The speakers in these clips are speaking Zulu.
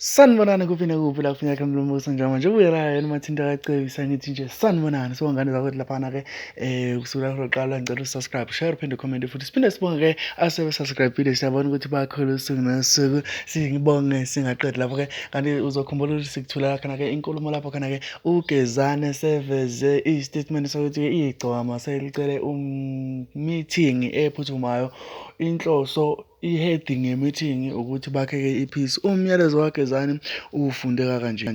Sanibonani kuphi nakuphi lapho nyaka mlomusa njengamanje ubuyela yena mathinta kacebisa ngithi nje sanibonani sibongane zakwethu laphana ke kusukela lokuqala ngicela usubscribe share uphinde comment futhi siphinde sibonge ke asebe subscribe siyabona ukuthi bakhona usuku nosuku singibonge singaqedi lapho ke kanti uzokhumbula ukuthi sikuthulela khona ke inkulumo lapho khona ke ugezane seveze istatement sokuthi ke iGcokama selicele meeting ephuthumayo inhloso i-heading ye-meeting ukuthi bakheke ipeace. Umyalezo kaGezani ufundeka kanje.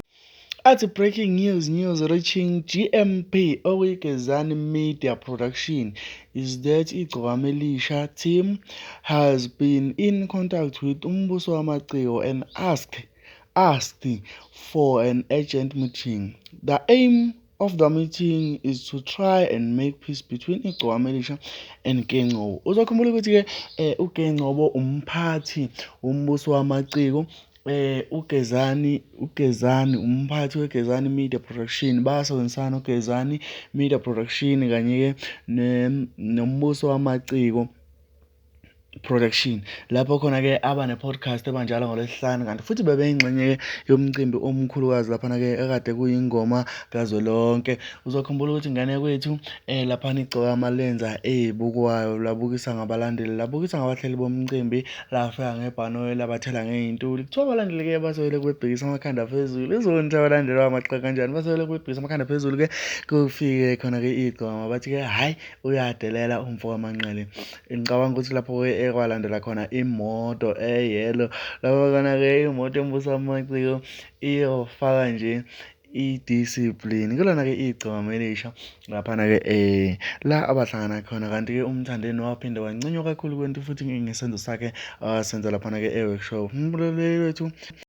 Athi breaking news reaching GMP okuyiGezani Media Production is that iGcokama Elisha team has been in contact with umbuso wamaciko and asked for an urgent meeting. The aim of the meeting is to try and make peace between iGcokama Elisha and Ngeke. Uzokhumbula ukuthi ke uGengcobo umphathi umbuso wamaciko, ugezani umphathi weGezani Media Production basebenzisana uGezani Media Production kanye ke nombuso wamaciko production lapho khona ke aba ne-podcast ebanjalo ngolesihlanu kanti futhi bebeyingxenye yomcimbi omkhulukazi laphana ke ekade kuyingoma kazwelonke. Uzokhumbula ukuthi ingane kwethu laphana iGcokama lenza ezibukwayo labukisa ngabalandeli labukisa ngabahleli bomcimbi lafika ngebhanoyi labathela ngey'ntuli kuthiwa abalandeli ke basebele kwebhekisa amakhanda phezulu izonto abalandeli bamaxaka kanjani basebele kwebhekisa amakhanda phezulu ke kufike khona ke iGcokama bathi ke hayi uyadelela umfo kaManqele. Ngicabanga ukuthi lapho ke ekwalandela khona imoto eyelo lapho khona ke imoto embuso wamaciko iyofaka nje i-discipline kulona ke iGcokama Elisha laphana ke la abahlangana khona kanti ke umthandeni waphinde wancinywa kakhulu kwento futhi ngesenzo sakhe asenza laphana ke e-workshop. Mbuleleli wethu